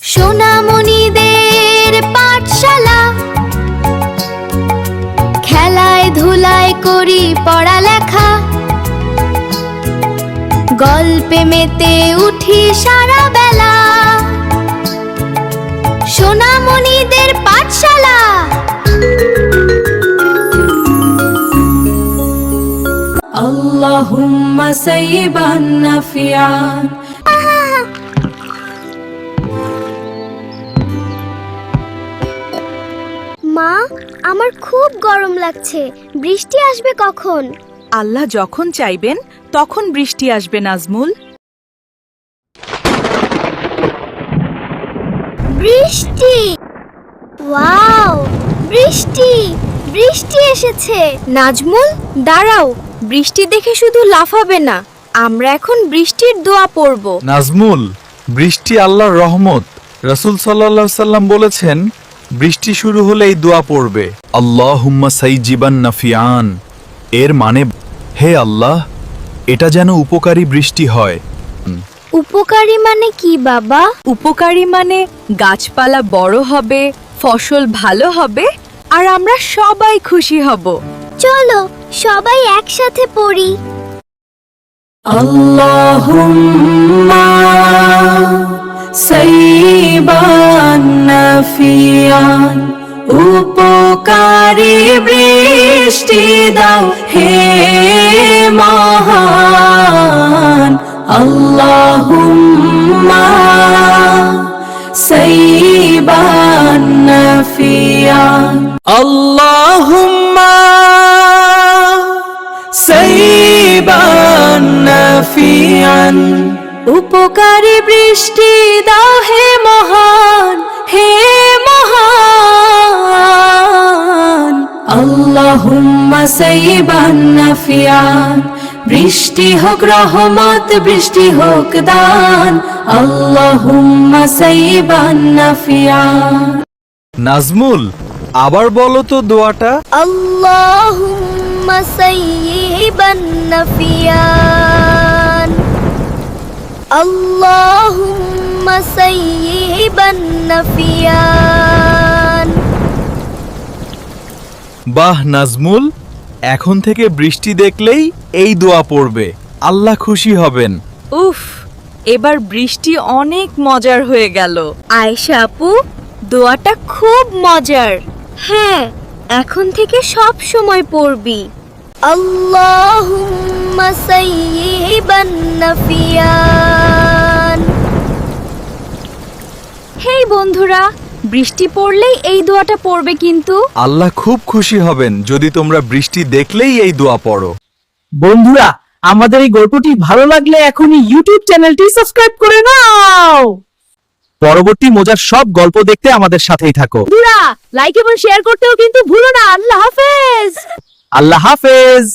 সোনামণিদের পাঠশালা, খেলায় ধুলায় করি পড়ালেখা, গল্পে মেতে উঠি সারা বেলা। সোনামণিদের পাঠশালা। আল্লাহুম্মা সাইয়্যিবান নাফিআন। মা, আমার খুব গরম লাগছে, বৃষ্টি আসবে কখন? আল্লাহ যখন চাইবেন তখন বৃষ্টি আসবে নাজমুল। বৃষ্টি! ওয়াও, বৃষ্টি বৃষ্টি এসেছে। নাজমুল, দাঁড়াও, বৃষ্টি দেখে শুধু লাফাবে না, আমরা এখন বৃষ্টির দোয়া পড়ব। নাজমুল, বৃষ্টি আল্লাহর রহমত। রাসূল সাল্লাল্লাহু আলাইহি সাল্লাম বলেছেন, বৃষ্টি শুরু হলেই দোয়া পড়বে, আল্লাহুম্মা সাইয়্যিবান নাফিআন। এর মানে, হে আল্লাহ, এটা যেন উপকারী বৃষ্টি হয়। উপকারী মানে কি বাবা? উপকারী মানে গাছপালা বড় হবে, ফসল ভালো হবে, আর আমরা সবাই খুশি হব। চলো সবাই একসাথে পড়ি। আল্লাহুম্মা সাইয়্যিবান নাফিআন। উপকারী বৃষ্টি দাও হে মহান। আল্লাহুম্মা সাইয়্যিবান নাফিআন। আল্লাহুম্মা সাইয়্যিবান নাফিআন। উপকারী বৃষ্টি দাও হে মহান, হে মহান। আল্লাহুম্মা সাইয়্যিবান নাফিআন। বৃষ্টি হোক রহমত, বৃষ্টি হোক দান। আল্লাহুম্মা সাইয়্যিবান নাফিআন। নাজমুল, আবার বলো তো দোয়াটা। আল্লাহুম্মা সাইয়্যিবান নাফিআন। আল্লাহুম্মা সাইয়্যিবান নাফিআন। বাহ নাজমুল, এখন থেকে বৃষ্টি দেখলেই এই দোয়া পড়বে, আল্লাহ খুশি হবেন। উফ, এবার বৃষ্টি অনেক মজার হয়ে গেল। আয়েশা আপু, দোয়াটা খুব মজার। হ্যাঁ, এখন থেকে সব সময় পড়বি। আল্লাহুম্মা সাইয়্যিবান নাফিআন। হেই বন্ধুরা, বৃষ্টি পড়লেই এই দোয়াটা পড়বে কিন্তু। আল্লাহ খুব খুশি হবেন যদি তোমরা বৃষ্টি দেখলেই এই দোয়া পড়ো। বন্ধুরা, আমাদের এই গল্পটি ভালো লাগলে এখনই ইউটিউব চ্যানেলটি সাবস্ক্রাইব করে নাও। পরবর্তী মজার সব গল্প দেখতে আমাদের সাথেই থাকো। বন্ধুরা, লাইক এবং শেয়ার করতেও কিন্তু ভুলো না। আল্লাহ হাফেজ। আল্লাহ হাফেজ।